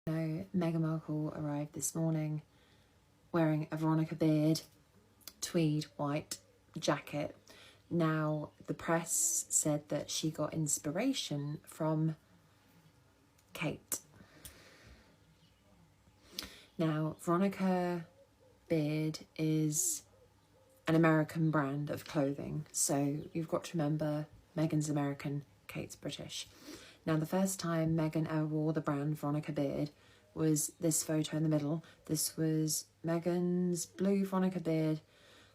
Meghan Markle arrived this morning wearing a Veronica Beard tweed white jacket. Now, the press said that she got inspiration from Kate. Now, Veronica Beard is an American brand of clothing, so you've got to remember Meghan's American, Kate's British. Now, the first time Meghan ever wore the brand Veronica Beard was this photo in the middle. This was Meghan's blue Veronica Beard,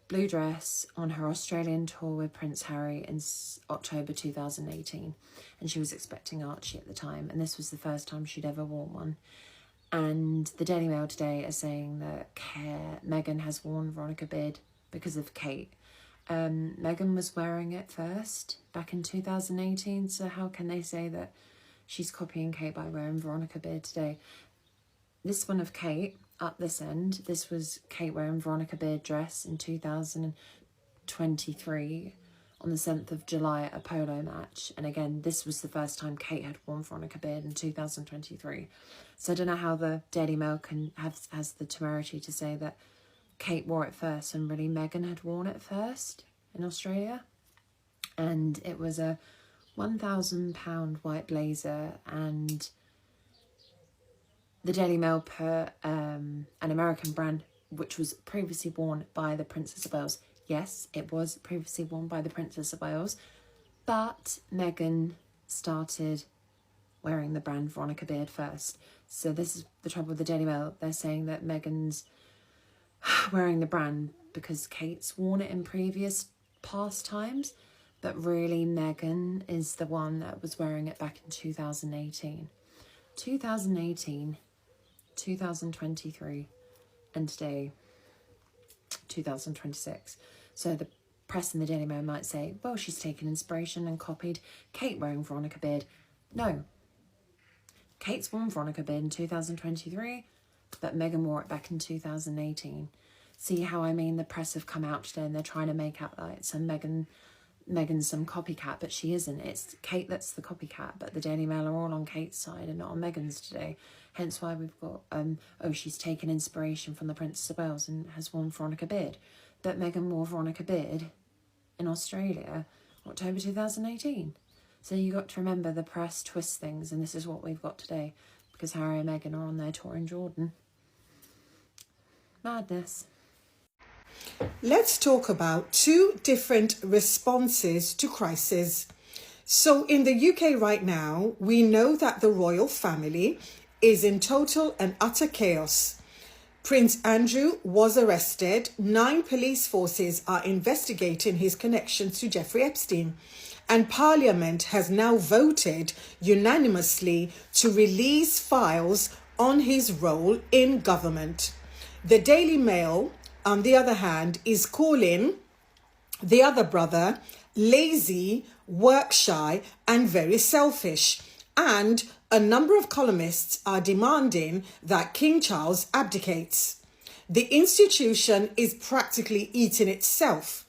blue dress on her Australian tour with Prince Harry in October 2018. And she was expecting Archie at the time, and this was the first time she'd ever worn one. And the Daily Mail today are saying that Meghan has worn Veronica Beard because of Kate. Meghan was wearing it first back in 2018, so how can they say that she's copying Kate by wearing Veronica Beard today? This one of Kate, up this end, this was Kate wearing Veronica Beard dress in 2023 on the 7th of July at a polo match. And again, this was the first time Kate had worn Veronica Beard in 2023. So I don't know how the Daily Mail has the temerity to say that Kate wore it first and really Meghan had worn it first in Australia. And it was a £1,000 white blazer, and the Daily Mail put an American brand which was previously worn by the Princess of Wales. Yes, it was previously worn by the Princess of Wales, but Meghan started wearing the brand Veronica Beard first. So this is the trouble with the Daily Mail. They're saying that Meghan's wearing the brand because Kate's worn it in past times, but really Meghan is the one that was wearing it back in 2018. 2018, 2023, and today, 2026. So the press and the Daily Mail might say, well, she's taken inspiration and copied Kate wearing Veronica Beard. No. Kate's worn Veronica Beard in 2023, but Meghan wore it back in 2018. See how I mean? The press have come out today and they're trying to make out like Meghan's some copycat, but she isn't. It's Kate that's the copycat, but the Daily Mail are all on Kate's side and not on Meghan's today. Hence why we've got, she's taken inspiration from the Princess of Wales and has worn Veronica Beard. But Meghan wore Veronica Beard in Australia, October 2018. So you got to remember the press twists things, and this is what we've got today because Harry and Meghan are on their tour in Jordan. Madness. Let's talk about two different responses to crisis. So in the UK right now, we know that the royal family is in total and utter chaos. Prince Andrew was arrested. 9 police forces are investigating his connections to Jeffrey Epstein. And Parliament has now voted unanimously to release files on his role in government. The Daily Mail, on the other hand, is calling the other brother lazy, work-shy, and very selfish. And a number of columnists are demanding that King Charles abdicates. The institution is practically eating itself.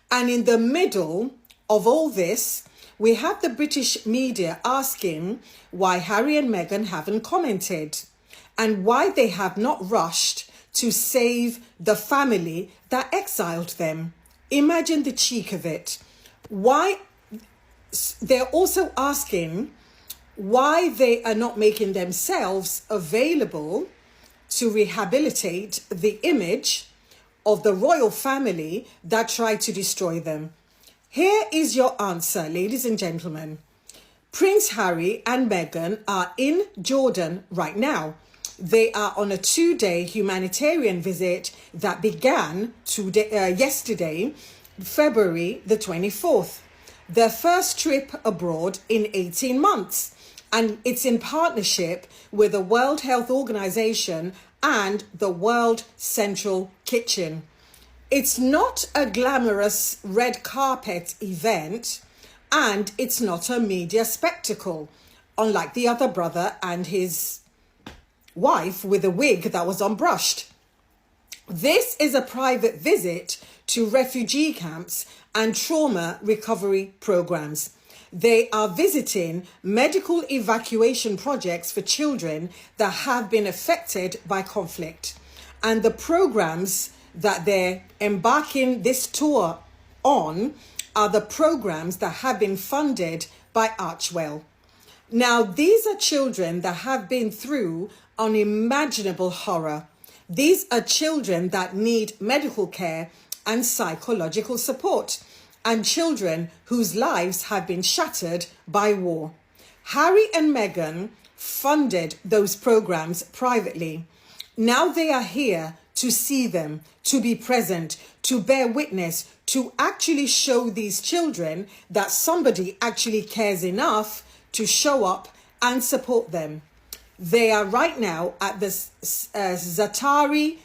And in the middle of all this, we have the British media asking why Harry and Meghan haven't commented and why they have not rushed to save the family that exiled them. Imagine the cheek of it. Why? They're also asking why they are not making themselves available to rehabilitate the image of the royal family that tried to destroy them. Here is your answer, ladies and gentlemen. Prince Harry and Meghan are in Jordan right now. They are on a 2-day humanitarian visit that began yesterday, February the 24th. Their first trip abroad in 18 months. And it's in partnership with the World Health Organization and the World Central Kitchen. It's not a glamorous red carpet event, and it's not a media spectacle, unlike the other brother and his wife with a wig that was unbrushed. This is a private visit to refugee camps and trauma recovery programs. They are visiting medical evacuation projects for children that have been affected by conflict. And the programs that they're embarking this tour on are the programs that have been funded by Archwell. Now, these are children that have been through unimaginable horror. These are children that need medical care and psychological support, and children whose lives have been shattered by war. Harry and Meghan funded those programs privately. Now they are here to see them, to be present, to bear witness, to actually show these children that somebody actually cares enough to show up and support them. They are right now at the Zatari,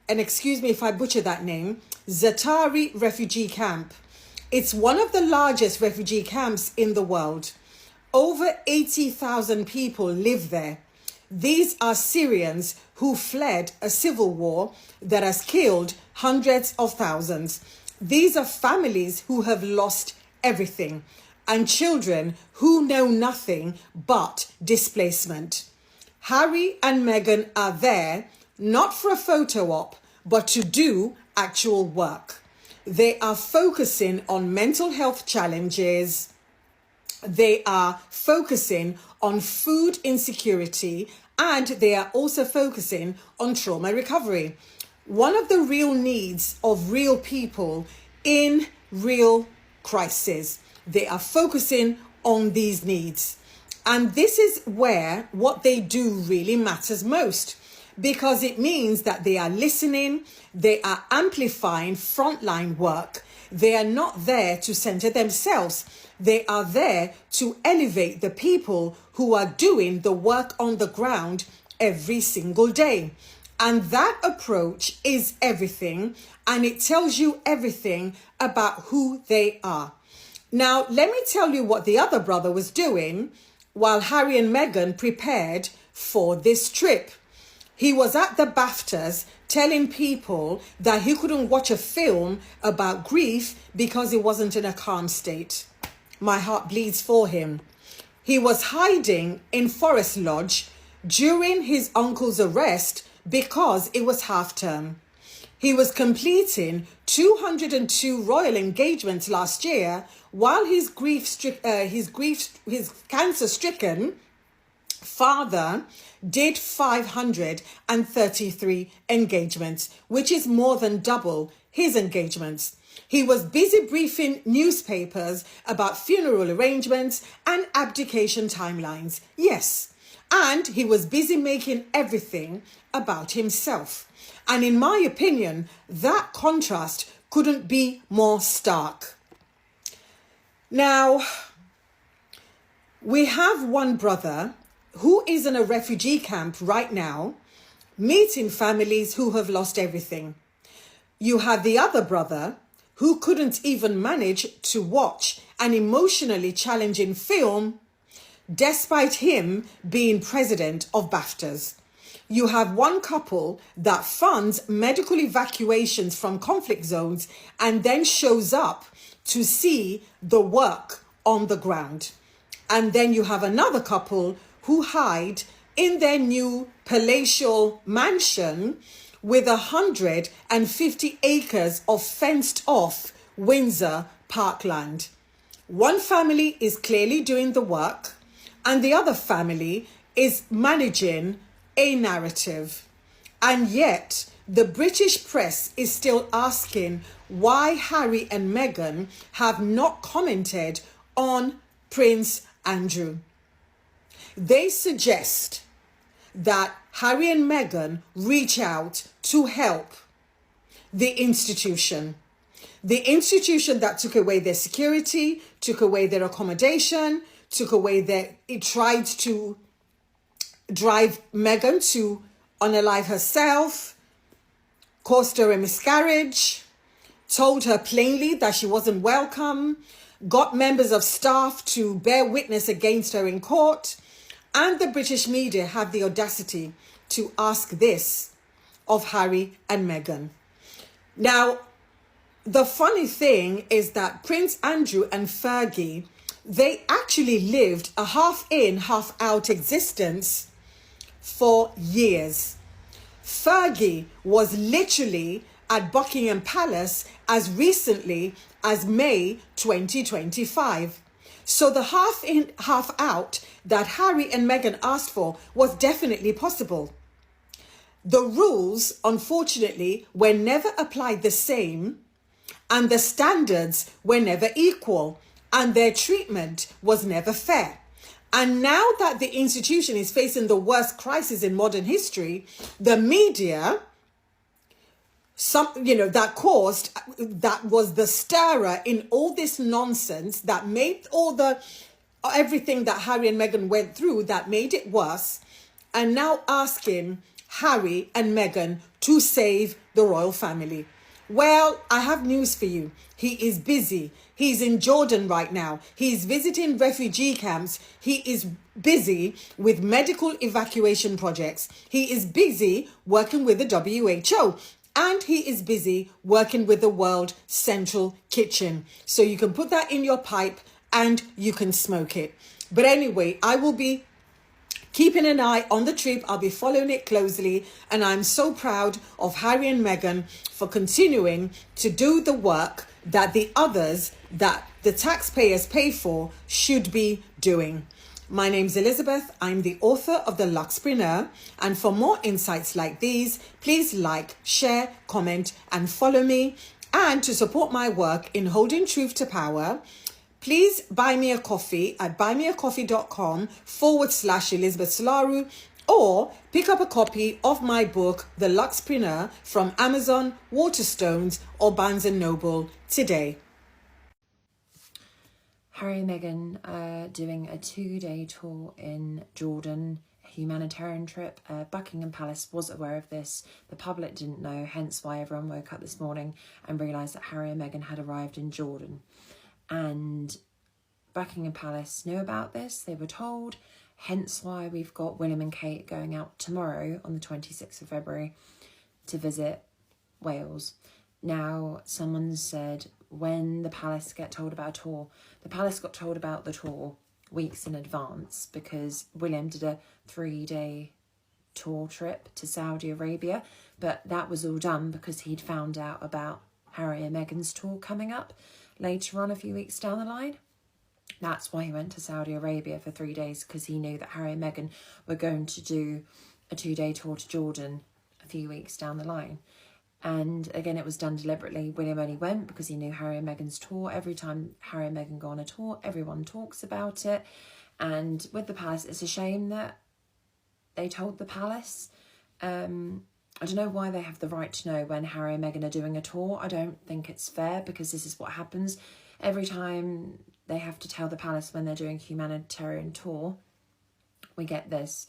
and excuse me if I butcher that name, Zatari refugee camp. It's one of the largest refugee camps in the world. Over 80,000 people live there. These are Syrians who fled a civil war that has killed hundreds of thousands. These are families who have lost everything, and children who know nothing but displacement. Harry and Meghan are there not for a photo op, but to do actual work. They are focusing on mental health challenges. They are focusing on food insecurity, and they are also focusing on trauma recovery. One of the real needs of real people in real crisis. They are focusing on these needs. And this is where what they do really matters most, because it means that they are listening, they are amplifying frontline work. They are not there to center themselves. They are there to elevate the people who are doing the work on the ground every single day. And that approach is everything, and it tells you everything about who they are. Now, let me tell you what the other brother was doing while Harry and Meghan prepared for this trip. He was at the BAFTAs telling people that he couldn't watch a film about grief because he wasn't in a calm state. My heart bleeds for him. He was hiding in Forest Lodge during his uncle's arrest because it was half term. He was completing 202 royal engagements last year while his cancer-stricken father did 533 engagements, which is more than double his engagements. He was busy briefing newspapers about funeral arrangements and abdication timelines. Yes, and he was busy making everything about himself. And in my opinion, that contrast couldn't be more stark. Now, we have one brother who is in a refugee camp right now, meeting families who have lost everything. You have the other brother who couldn't even manage to watch an emotionally challenging film despite him being president of BAFTAs. You have one couple that funds medical evacuations from conflict zones and then shows up to see the work on the ground. And then you have another couple who hide in their new palatial mansion with 150 acres of fenced off Windsor parkland. One family is clearly doing the work, and the other family is managing a narrative. And yet, the British press is still asking why Harry and Meghan have not commented on Prince Andrew. They suggest that Harry and Meghan reach out to help the institution that took away their security, took away their accommodation, it tried to drive Meghan to unalive herself, caused her a miscarriage, told her plainly that she wasn't welcome, got members of staff to bear witness against her in court, and the British media have the audacity to ask this of Harry and Meghan. Now, the funny thing is that Prince Andrew and Fergie, They actually lived a half in, half out existence for years. Fergie was literally at Buckingham Palace as recently as May 2025. So the half in, half out that Harry and Meghan asked for was definitely possible. The rules, unfortunately, were never applied the same, and the standards were never equal, and their treatment was never fair. And now that the institution is facing the worst crisis in modern history, the media, that was the stirrer in all this nonsense that made everything that Harry and Meghan went through, that made it worse, and now asking Harry and Meghan to save the royal family. Well, I have news for you. He is busy. He's in Jordan right now. He's visiting refugee camps. He is busy with medical evacuation projects. He is busy working with the WHO. And he is busy working with the World Central Kitchen. So you can put that in your pipe and you can smoke it. But anyway, I will be keeping an eye on the trip. I'll be following it closely. And I'm so proud of Harry and Meghan for continuing to do the work that the others, that the taxpayers pay for, should be doing. My name's Elizabeth. I'm the author of The Luxpreneur. And for more insights like these, please like, share, comment, and follow me. And to support my work in holding truth to power, please buy me a coffee at buymeacoffee.com/Elizabeth Solaru, or pick up a copy of my book, The Luxpreneur, from Amazon, Waterstones, or Barnes & Noble today. Harry and Meghan are doing a 2-day tour in Jordan, a humanitarian trip. Buckingham Palace was aware of this. The public didn't know, hence why everyone woke up this morning and realised that Harry and Meghan had arrived in Jordan. And Buckingham Palace knew about this. They were told, hence why we've got William and Kate going out tomorrow on the 26th of February to visit Wales. Now, someone said, when the palace get told about a tour, the palace got told about the tour weeks in advance because William did a 3-day tour trip to Saudi Arabia, but that was all done because he'd found out about Harry and Meghan's tour coming up later on a few weeks down the line. That's why he went to Saudi Arabia for 3 days, because he knew that Harry and Meghan were going to do a 2-day tour to Jordan a few weeks down the line. And again, it was done deliberately. William only went because he knew Harry and Meghan's tour. Every time Harry and Meghan go on a tour, everyone talks about it. And with the palace, it's a shame that they told the palace. I don't know why they have the right to know when Harry and Meghan are doing a tour. I don't think it's fair, because this is what happens. Every time they have to tell the palace when they're doing a humanitarian tour, we get this.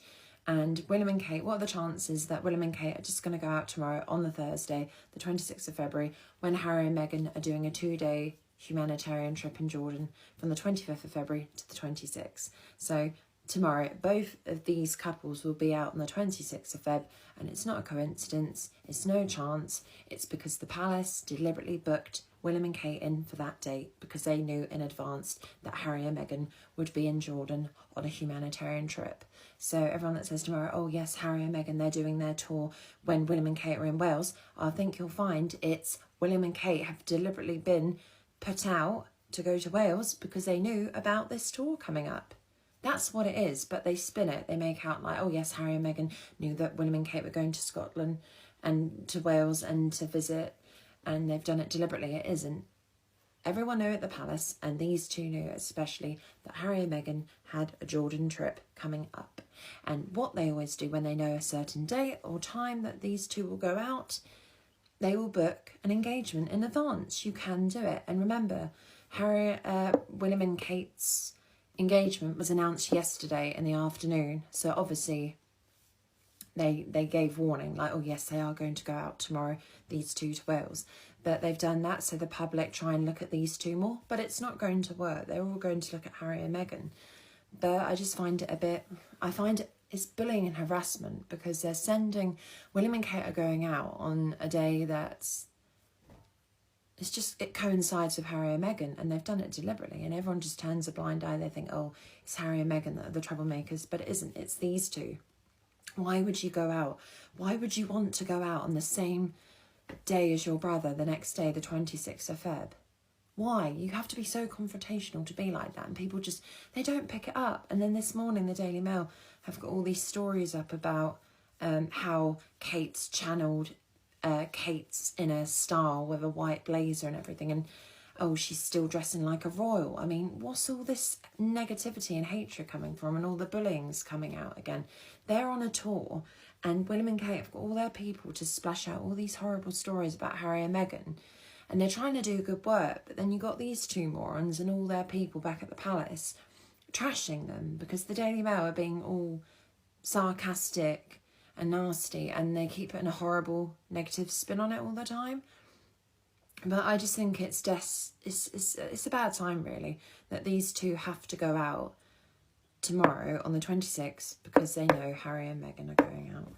And William and Kate, what are the chances that William and Kate are just going to go out tomorrow on the Thursday, the 26th of February, when Harry and Meghan are doing a 2-day humanitarian trip in Jordan from the 25th of February to the 26th? So tomorrow, both of these couples will be out on the 26th of Feb, and it's not a coincidence, it's no chance, it's because the palace deliberately booked William and Kate in for that date because they knew in advance that Harry and Meghan would be in Jordan on a humanitarian trip. So everyone that says tomorrow, oh yes, Harry and Meghan, they're doing their tour when William and Kate are in Wales, I think you'll find it's William and Kate have deliberately been put out to go to Wales because they knew about this tour coming up. That's what it is, but they spin it. They make out like, oh yes, Harry and Meghan knew that William and Kate were going to Scotland and to Wales and to visit, and they've done it deliberately. It isn't. Everyone knew at the palace, and these two knew especially, that Harry and Meghan had a Jordan trip coming up. And what they always do when they know a certain date or time that these two will go out, they will book an engagement in advance. You can do it. And remember, William and Kate's engagement was announced yesterday in the afternoon. So obviously they gave warning, like, oh yes, they are going to go out tomorrow, these two, to Wales. But they've done that so the public try and look at these two more. But it's not going to work. They're all going to look at Harry and Meghan. But I just find it it's bullying and harassment, because they're sending, William and Kate are going out on a day that's it's just, it coincides with Harry and Meghan, and they've done it deliberately, and everyone just turns a blind eye. They think, oh, it's Harry and Meghan that are the troublemakers, but it isn't. It's these two. Why would you go out? Why would you want to go out on the same day as your brother, the next day, the 26th of Feb? Why? You have to be so confrontational to be like that, and people just, they don't pick it up. And then this morning, the Daily Mail have got all these stories up about how Kate's channeled Kate's inner style with a white blazer and everything, and oh, she's still dressing like a royal. I mean, what's all this negativity and hatred coming from, and all the bullying's coming out again? They're on a tour, and William and Kate have got all their people to splash out all these horrible stories about Harry and Meghan, and they're trying to do good work, but then you got these two morons and all their people back at the palace trashing them because the Daily Mail are being all sarcastic and nasty, and they keep putting a horrible negative spin on it all the time. But I just think it's a bad time, really, that these two have to go out tomorrow on the 26th because they know Harry and Meghan are going out.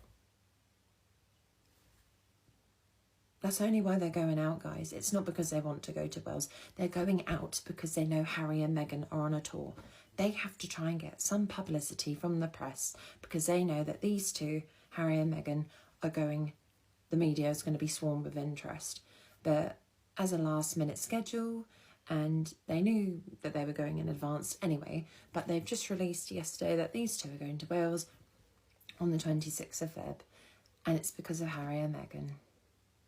That's only why they're going out, guys. It's not because they want to go to Wales. They're going out because they know Harry and Meghan are on a tour. They have to try and get some publicity from the press because they know that these two, Harry and Meghan, are going, the media is going to be swarmed with interest. But as a last minute schedule, and they knew that they were going in advance anyway, but they've just released yesterday that these two are going to Wales on the 26th of Feb, and it's because of Harry and Meghan.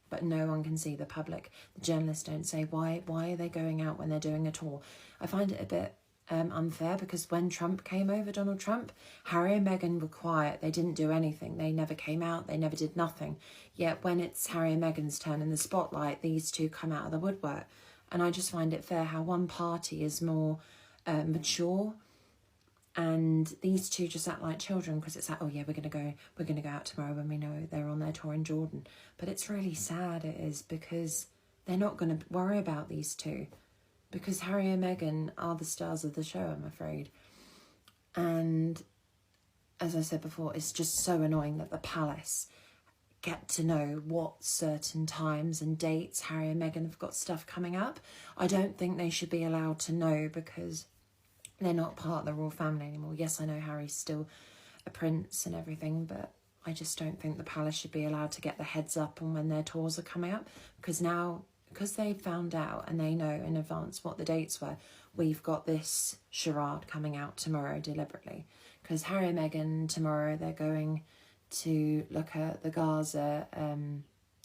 But no one can see, the public, the journalists don't say why are they going out when they're doing a tour. I find it a bit unfair because when Trump came over, Donald Trump, Harry and Meghan were quiet. They didn't do anything. They never came out. They never did nothing. Yet when it's Harry and Meghan's turn in the spotlight, these two come out of the woodwork. And I just find it fair how one party is more mature, and these two just act like children because it's like, oh yeah, we're gonna go out tomorrow when we know they're on their tour in Jordan. But it's really sad, it is, because they're not going to worry about these two, because Harry and Meghan are the stars of the show, I'm afraid. And as I said before, it's just so annoying that the palace get to know what certain times and dates Harry and Meghan have got stuff coming up. I don't think they should be allowed to know because they're not part of the royal family anymore. Yes, I know Harry's still a prince and everything, but I just don't think the palace should be allowed to get the heads up on when their tours are coming up, because now, because they've found out and they know in advance what the dates were, we've got this charade coming out tomorrow deliberately. Because Harry and Meghan tomorrow, they're going to look at the Gaza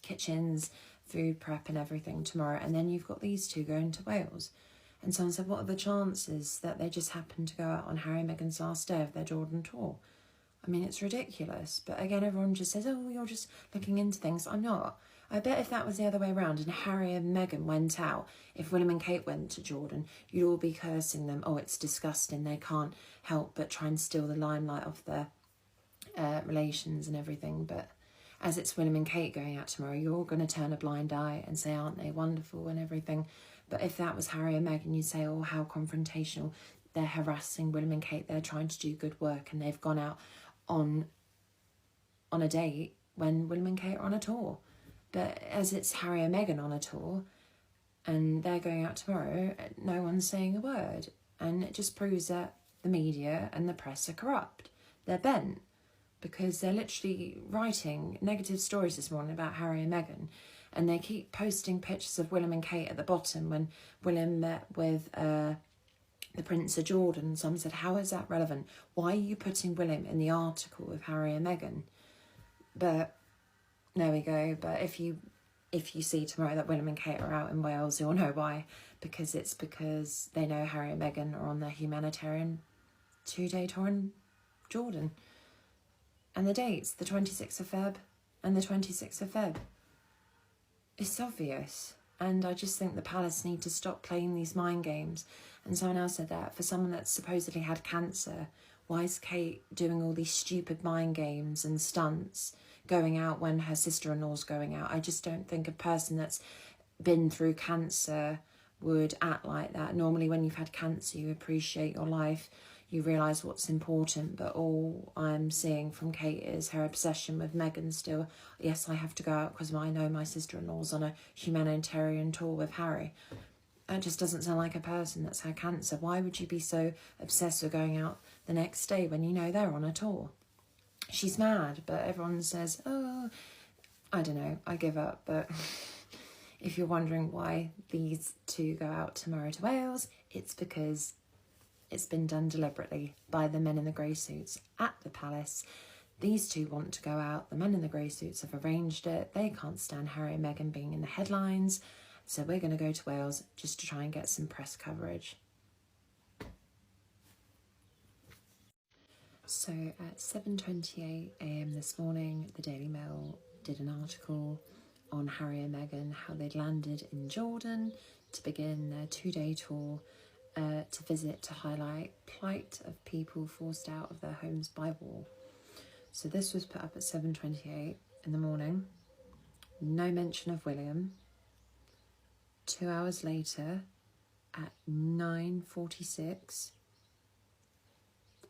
kitchens, food prep and everything tomorrow, and then you've got these two going to Wales. And someone said, what are the chances that they just happen to go out on Harry and Meghan's last day of their Jordan tour? I mean, it's ridiculous. But again, everyone just says, oh, you're just looking into things. I'm not. I bet if that was the other way around and Harry and Meghan went out, if William and Kate went to Jordan, you'd all be cursing them. Oh, it's disgusting. They can't help but try and steal the limelight of their relations and everything. But as it's William and Kate going out tomorrow, you're all going to turn a blind eye and say, aren't they wonderful and everything. But if that was Harry and Meghan, you'd say, oh, how confrontational. They're harassing William and Kate. They're trying to do good work, and they've gone out on a date when William and Kate are on a tour. But as it's Harry and Meghan on a tour and they're going out tomorrow, no one's saying a word. And it just proves that the media and the press are corrupt. They're bent because they're literally writing negative stories this morning about Harry and Meghan. And they keep posting pictures of William and Kate at the bottom when William met with the Prince of Jordan. Some said, how is that relevant? Why are you putting William in the article with Harry and Meghan? But there we go. But if you see tomorrow that William and Kate are out in Wales, you'll know why. Because it's because they know Harry and Meghan are on their Humanitarian 2-day tour in Jordan. And the dates, the 26th of Feb and the 26th of Feb. It's obvious. And I just think the palace need to stop playing these mind games. And someone else said that for someone that's supposedly had cancer, why is Kate doing all these stupid mind games and stunts, going out when her sister-in-law's going out? I just don't think a person that's been through cancer would act like that. Normally when you've had cancer, you appreciate your life, you realise what's important. But all I'm seeing from Kate is her obsession with Meghan still. Yes, I have to go out because I know my sister-in-law's on a humanitarian tour with Harry. That just doesn't sound like a person that's had cancer. Why would you be so obsessed with going out the next day when you know they're on a tour? She's mad, but everyone says, oh, I don't know, I give up. But if you're wondering why these two go out tomorrow to Wales, it's because it's been done deliberately by the men in the grey suits at the palace. These two want to go out. The men in the grey suits have arranged it. They can't stand Harry and Meghan being in the headlines. So we're going to go to Wales just to try and get some press coverage. So at 7:28 a.m. this morning, the Daily Mail did an article on Harry and Meghan, how they'd landed in Jordan to begin their 2-day tour to visit to highlight plight of people forced out of their homes by war. So this was put up at 7:28 in the morning. No mention of William. 2 hours later, at 9:46,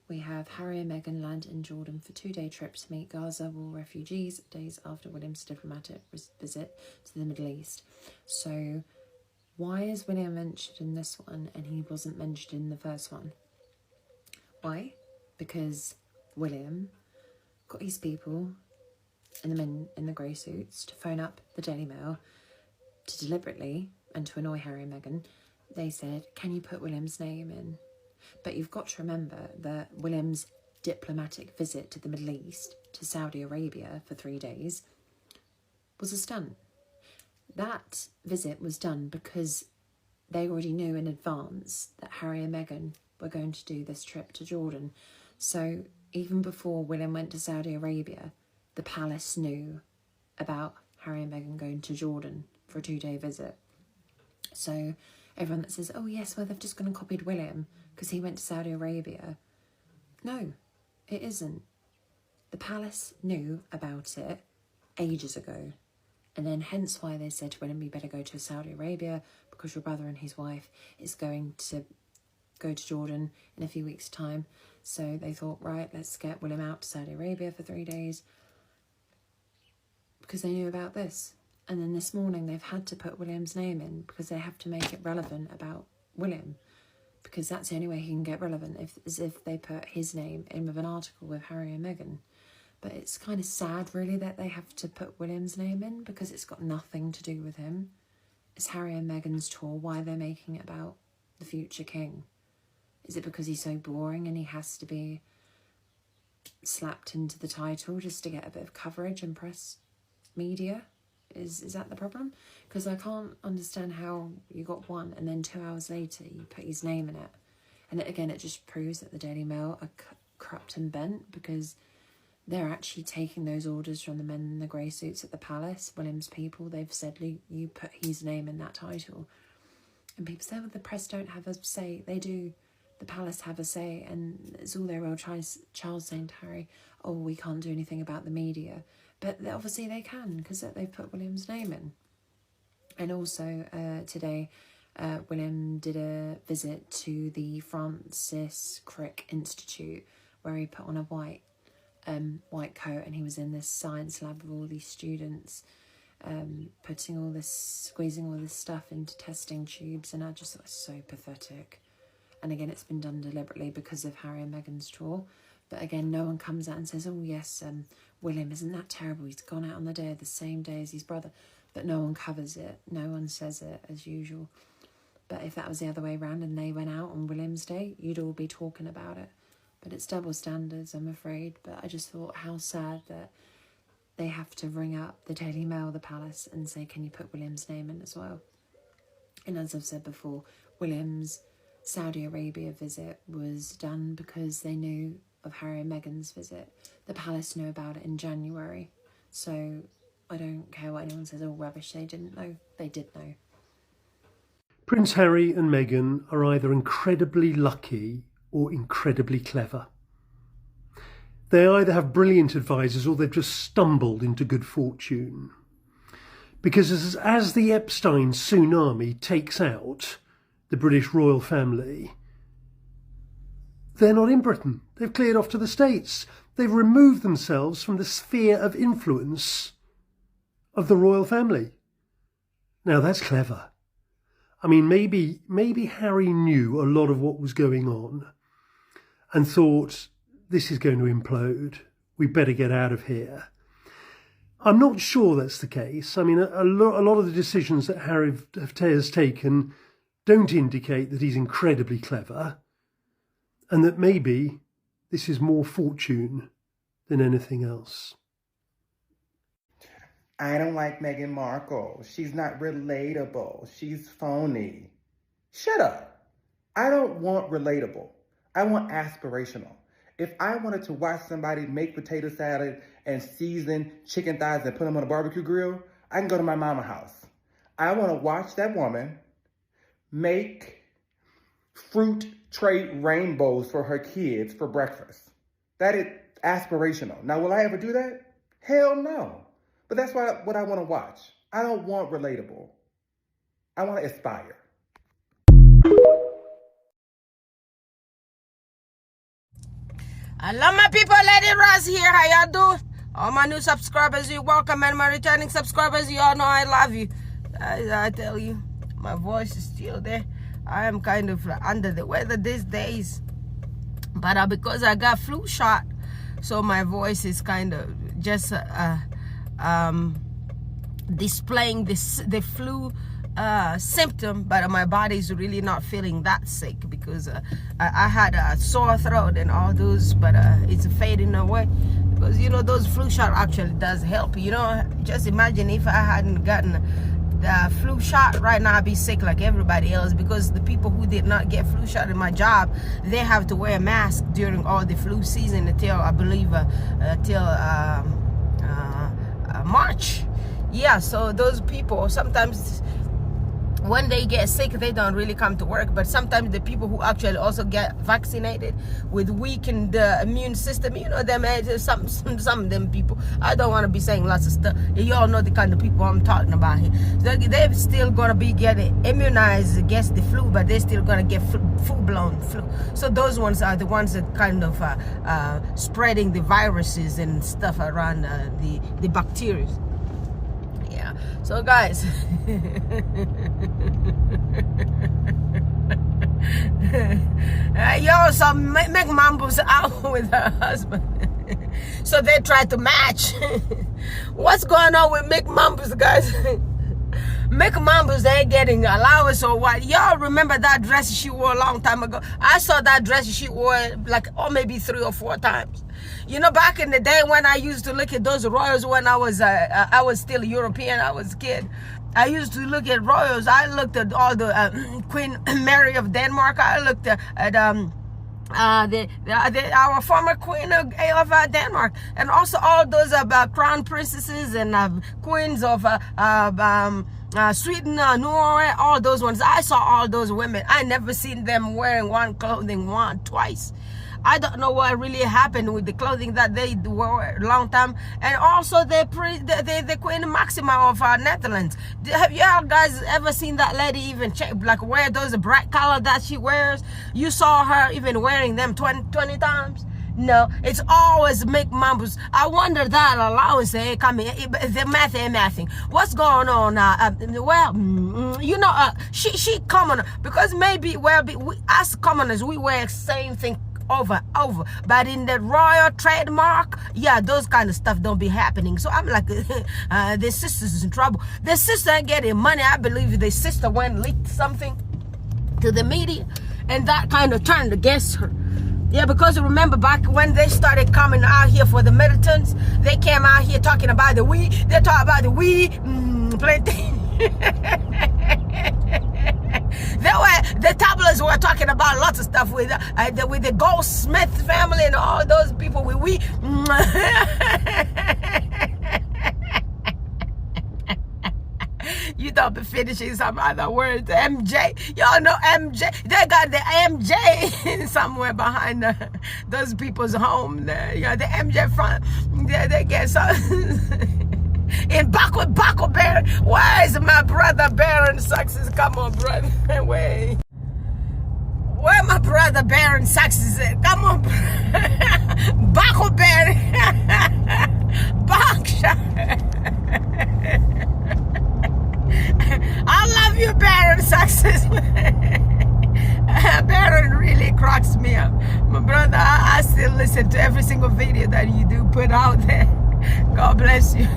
we have Harry and Meghan land in Jordan for 2-day trip to meet Gaza war refugees, days after William's diplomatic visit to the Middle East. So why is William mentioned in this one and he wasn't mentioned in the first one? Why? Because William got his people and the men in the grey suits to phone up the Daily Mail to deliberately, and to annoy Harry and Meghan, they said, can you put William's name in? But you've got to remember that William's diplomatic visit to the Middle East, to Saudi Arabia for 3 days, was a stunt. That visit was done because they already knew in advance that Harry and Meghan were going to do this trip to Jordan. So even before William went to Saudi Arabia, the palace knew about Harry and Meghan going to Jordan for a 2-day visit. So everyone that says, oh yes, well they've just gone and copied William because he went to Saudi Arabia. No, it isn't. The palace knew about it ages ago. And then hence why they said to William, you better go to Saudi Arabia because your brother and his wife is going to go to Jordan in a few weeks' time. So they thought, right, let's get William out to Saudi Arabia for 3 days because they knew about this. And then this morning they've had to put William's name in because they have to make it relevant about William, because that's the only way he can get relevant, is if they put his name in with an article with Harry and Meghan. But it's kind of sad really that they have to put William's name in because it's got nothing to do with him. It's Harry and Meghan's tour. Why they're making it about the future king? Is it because he's so boring and he has to be slapped into the title just to get a bit of coverage and press media? Is that the problem? Because I can't understand how you got one and then 2 hours later you put his name in it. And again, it just proves that the Daily Mail are corrupt and bent, because they're actually taking those orders from the men in the grey suits at the palace, William's people. They've said, you put his name in that title. And people say, well, the press don't have a say. They do. The palace have a say, and it's all their old child saying to Harry, oh, we can't do anything about the media. But obviously they can, because they've put William's name in. And also today, William did a visit to the Francis Crick Institute, where he put on a white coat, and he was in this science lab with all these students, squeezing all this stuff into testing tubes, and I just thought it was so pathetic. And again, it's been done deliberately because of Harry and Meghan's tour. But again, no one comes out and says, oh yes, William, isn't that terrible? He's gone out on the same day as his brother. But no one covers it. No one says it as usual. But if that was the other way around and they went out on William's day, you'd all be talking about it. But it's double standards, I'm afraid. But I just thought how sad that they have to ring up the Daily Mail, the palace, and say, can you put William's name in as well? And as I've said before, William's Saudi Arabia visit was done because they knew of Harry and Meghan's visit. The palace knew about it in January. So I don't care what anyone says, oh rubbish, they didn't know. They did know. Prince Harry and Meghan are either incredibly lucky or incredibly clever. They either have brilliant advisors or they've just stumbled into good fortune. Because as the Epstein tsunami takes out the British royal family, they're not in Britain. They've cleared off to the States. They've removed themselves from the sphere of influence of the royal family. Now, that's clever. I mean, maybe Harry knew a lot of what was going on and thought, this is going to implode. We better get out of here. I'm not sure that's the case. I mean, a lot of the decisions that Harry has taken don't indicate that he's incredibly clever, and that maybe this is more fortune than anything else. I don't like Meghan Markle. She's not relatable. She's phony. Shut up. I don't want relatable. I want aspirational. If I wanted to watch somebody make potato salad and season chicken thighs and put them on a barbecue grill, I can go to my mama's house. I want to watch that woman make fruit tray rainbows for her kids for breakfast. That is aspirational. Now, will I ever do that? Hell no. But that's what I want to watch. I don't want relatable. I want to aspire. Hello, my people. Lady Roz here. How y'all doing? All my new subscribers, you're welcome. And my returning subscribers, you all know I love you. I tell you, my voice is still there. I am kind of under the weather these days. But because I got flu shot, so my voice is kind of just displaying the flu symptom, but my body's really not feeling that sick because I had a sore throat and all those, but it's fading away because, you know, those flu shot actually does help. You know, just imagine if I hadn't gotten the flu shot right now, I'd be sick like everybody else, because the people who did not get flu shot in my job, they have to wear a mask during all the flu season until, I believe, till March. Yeah, so those people sometimes when they get sick, they don't really come to work. But sometimes the people who actually also get vaccinated with weakened immune system, you know, them some of them people, I don't want to be saying lots of stuff. You all know the kind of people I'm talking about here. So they're still going to be getting immunized against the flu, but they're still going to get full-blown flu. So those ones are the ones that kind of spreading the viruses and stuff around the bacteria. Yeah, so guys, yo, so Meghan was out with her husband, so they tried to match. What's going on with Meghan, guys? Meghan ain't getting allowance or what? Y'all remember that dress she wore a long time ago? I saw that dress she wore like, maybe 3 or 4 times. You know, back in the day when I used to look at those royals when I was still European, I was a kid. I used to look at royals. I looked at all the Queen Mary of Denmark. I looked at our former Queen of Denmark, and also all those crown princesses and queens of Sweden, Norway, all those ones. I saw all those women. I never seen them wearing one clothing twice. I don't know what really happened with the clothing that they wore a long time. And also the Queen Maxima of Netherlands. Have y'all guys ever seen that lady even wear those bright color that she wears? You saw her even wearing them 20 times? No, it's always Meghan. I wonder that allowance ain't coming. The math ain't mathing. What's going on? Well, you know, she commoner, because maybe we, as commoners, we wear the same thing over, but in the royal trademark, yeah, those kind of stuff don't be happening. So I'm like, the sister's in trouble. The sister ain't getting money. I believe the sister went and leaked something to the media, and that kind of turned against her. Yeah, because remember back when they started coming out here for the militants, they came out here talking about the we. They talk about the we, plenty. The tabloids were talking about lots of stuff with the Goldsmith family and all those people with we. You don't be finishing some other words. MJ, y'all know MJ. They got the MJ somewhere behind those people's home there. You know, the MJ front. They get some. In Baco Baron. Why is my brother Baron Sussex? Come on, brother. Where my brother Baron Sussex said, come on, Buckleberry, Berkshire. I love you, Baron Sussex. Baron really cracks me up. My brother, I still listen to every single video that you do put out there. God bless you.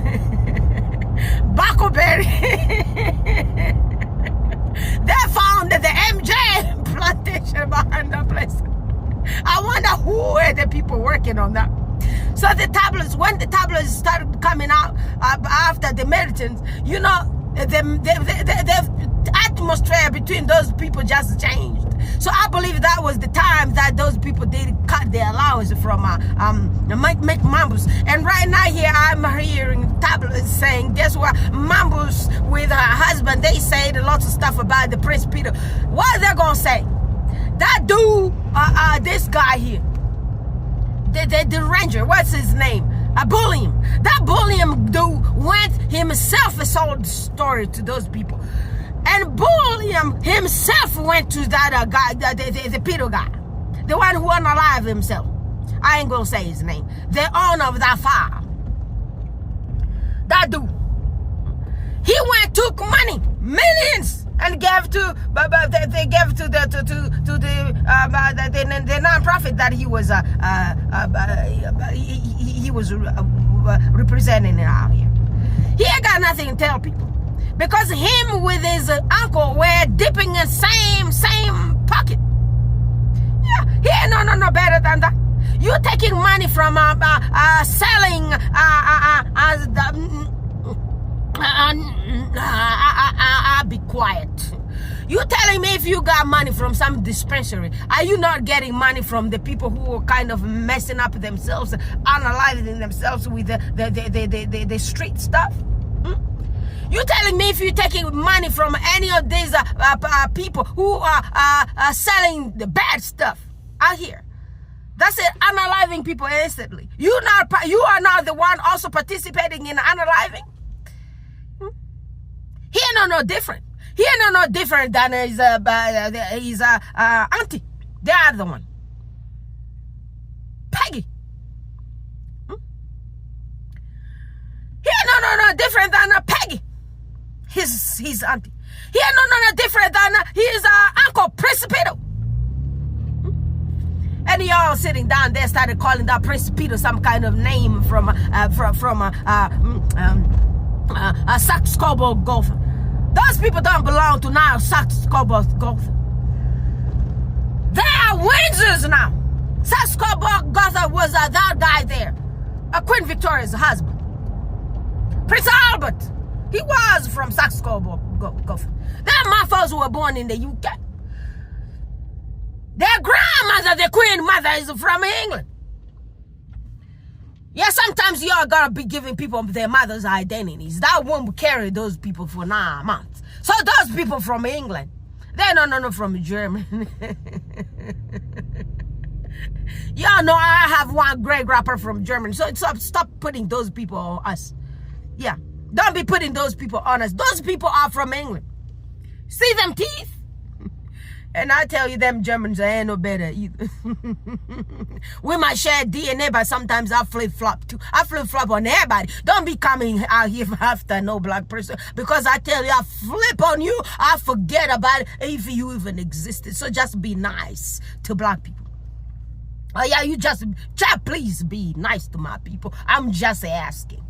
Buckleberry. They found the MJ plantation behind the place. I wonder who were the people working on that. So the tablets, when the tablets started coming out after the militants, you know, the atmosphere between those people just changed. So I believe that was the time that those people did cut their allowance from make Mambus. And right now here I'm hearing tablets saying, guess what? Mambus with her husband, they said lots of stuff about the Prince Peter. What are they gonna say? That dude, this guy here, the ranger, what's his name? Bulliam. That Bulliam dude went himself and sold the story to those people. And Bulliam himself went to that guy, the Peter guy, the one who unalived himself. I ain't gonna say his name. The owner of that farm. That dude. He went, took money, millions, and gave to. They gave to the non-profit that he was representing out here. He ain't got nothing to tell people. Because him with his uncle were dipping in same pocket. Yeah, he ain't no better than that. You taking money from selling I'll be quiet. You telling me if you got money from some dispensary, are you not getting money from the people who are kind of messing up themselves, analyzing themselves with the street stuff? You telling me if you're taking money from any of these people who are selling the bad stuff out here? That's it, unaliving people instantly. You are not the one also participating in unaliving? He ain't no different. He ain't no different than his auntie, the other one, Peggy. He ain't no different than Peggy, his auntie. He ain't no different than his uncle, Prince Peter. And y'all sitting down there started calling that Prince Peter some kind of name from Saxe Coburg Golf. Those people don't belong to now Saxe Coburg Golf. They are Windsors now. Saxe Coburg Golf was that guy there, Queen Victoria's husband, Prince Albert. He was from Saxe Coburg Golf. Their motherfuckers were born in the UK. Their grandmother, the Queen Mother, is from England. Yeah, sometimes y'all gotta be giving people their mother's identities. That won't carry those people for 9 months. So those people from England, they're no from Germany. Y'all know I have one great rapper from Germany. So stop putting those people on us. Yeah, don't be putting those people on us. Those people are from England. See them teeth? And I tell you, them Germans ain't no better either. We might share DNA, but sometimes I flip-flop too. I flip-flop on everybody. Don't be coming out here after no black person. Because I tell you, I flip on you, I forget about it if you even existed. So just be nice to black people. Oh yeah, you just please be nice to my people. I'm just asking.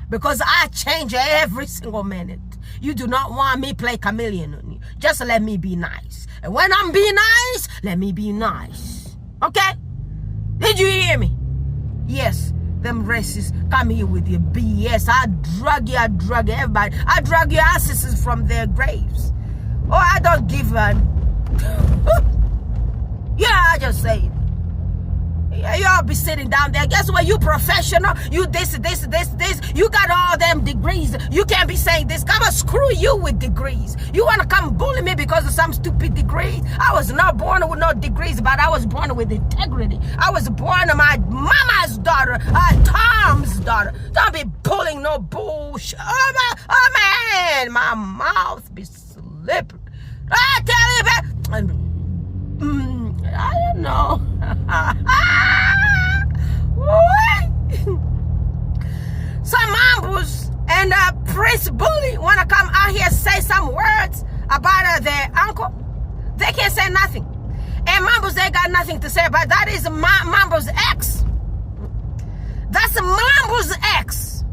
Because I change every single minute. You do not want me play chameleon on you. Just let me be nice. And when I'm being nice, let me be nice. Okay? Did you hear me? Yes, them racists come here with your BS. I drag you everybody. I drag your ancestors from their graves. Oh, I don't give a... Yeah, I just say it. Y'all be sitting down there. Guess what? You professional. You this. You got all them degrees. You can't be saying this. Come on, screw you with degrees. You want to come bully me because of some stupid degree? I was not born with no degrees, but I was born with integrity. I was born my mama's daughter, Tom's daughter. Don't be pulling no bullshit. Oh man, my mouth be slippery. I tell you, I don't know. Some mambos and Prince Bully want to come out here say some words about their uncle. They can't say nothing. And mambos, they got nothing to say about that. Is Mambo's ex. That's Mambo's ex.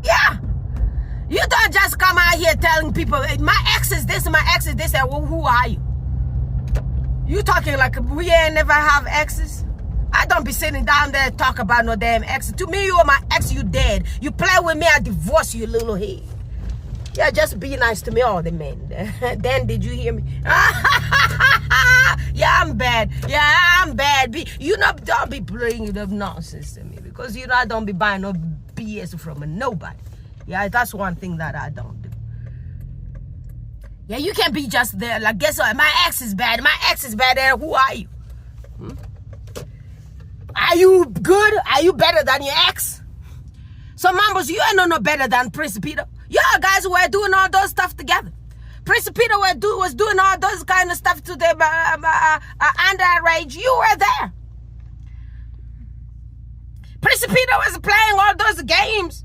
Yeah. You don't just come out here telling people, my ex is this, my ex is this, and well, who are you? You talking like we ain't never have exes? I don't be sitting down there and talk about no damn ex. To me, you are my ex, you dead. You play with me, I divorce you, little head. Yeah, just be nice to me, all the men. Then did you hear me? Yeah, I'm bad. Yeah, I'm bad. You know, don't be bringing up nonsense to me, because you know I don't be buying no BS from nobody. Yeah, that's one thing that I don't do. Yeah, you can't be just there like, guess what? My ex is bad. My ex is bad. And who are you? Are you good? Are you better than your ex? So, Mambos, you ain't no better than Prince Peter. Y'all guys were doing all those stuff together. Prince Peter was doing all those kind of stuff to the underage. You were there. Prince Peter was playing all those games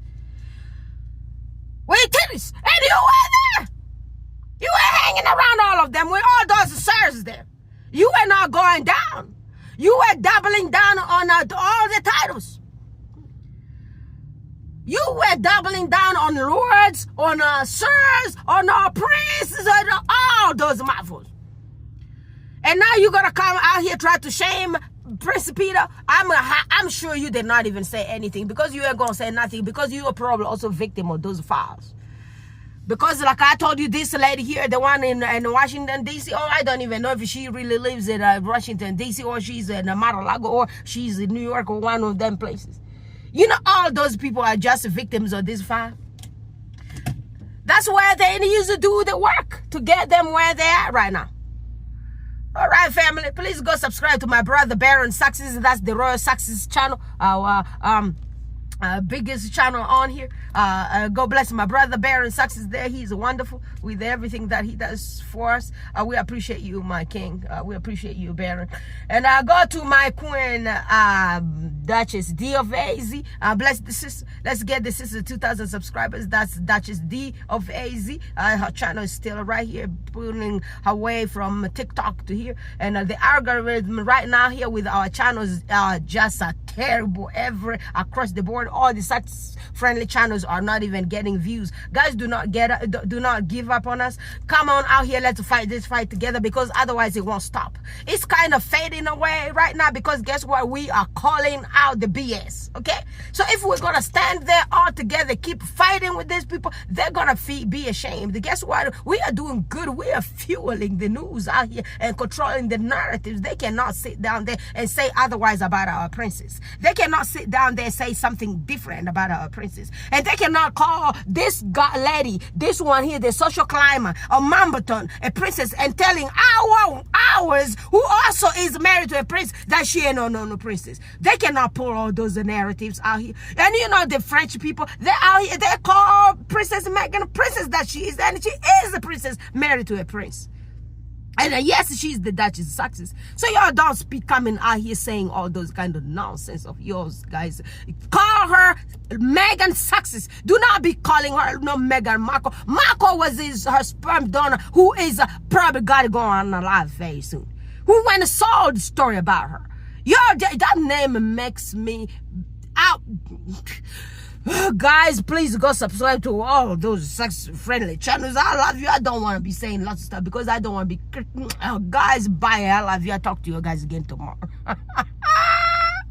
with titties, and you were there. You were hanging around all of them with all those sirs there. You were not going down. You were doubling down on all the titles. You were doubling down on lords, on sirs, on princes, on all those mouthfuls. And now you're gonna come out here try to shame Prince Peter. I'm sure you did not even say anything, because you ain't gonna say nothing, because you are probably also victim of those files. Because like I told you, this lady here, the one in Washington, D.C., oh, I don't even know if she really lives in Washington, D.C., or she's in Mar-a-Lago, or she's in New York, or one of them places. You know, all those people are just victims of this file. That's where they need to do the work to get them where they're at right now. All right, family, please go subscribe to my brother Baron Sussex. That's the Royal Sussex channel, our biggest channel on here. God bless my brother Baron Sussex there. He's wonderful with everything that he does for us. We appreciate you, my king. We appreciate you, Baron. And I go to my queen, Duchess D of AZ. Bless the sister. Let's get the sister 2,000 subscribers. That's Duchess D of AZ. Her channel is still right here, pulling her way from TikTok to here. And the algorithm right now here with our channels are just terrible across the board. All the success friendly channels are not even getting views. Guys, do not give up on us. Come on out here, let's fight this fight together, because otherwise it won't stop. It's kind of fading away right now, because guess what? We are calling out the BS. Okay, so if we're gonna stand there all together, keep fighting with these people, they're gonna be ashamed. Guess what? We are doing good. We are fueling the news out here and controlling the narratives. They cannot sit down there and say otherwise about our princess. They cannot sit down there and say something different about our princess. And they cannot call this lady, this one here, the social climber, a Mamberton, a princess, and telling ours, who also is married to a prince, that she ain't no princess. They cannot pull all those narratives out here. And you know, the French people, they're out here, they call Princess Meghan a princess that she is, and she is a princess married to a prince. And yes, she's the Duchess of Sussex. So y'all don't be coming out here saying all those kind of nonsense of yours, guys. Call her Meghan Sussex. Do not be calling her no Meghan Markle. Markle was her sperm donor, who is probably got to go on alive very soon. Who went and saw the story about her. That name makes me out. Guys, please go subscribe to all those sex-friendly channels. I love you. I don't want to be saying lots of stuff, because I don't want to be... guys, bye. I love you. I'll talk to you guys again tomorrow.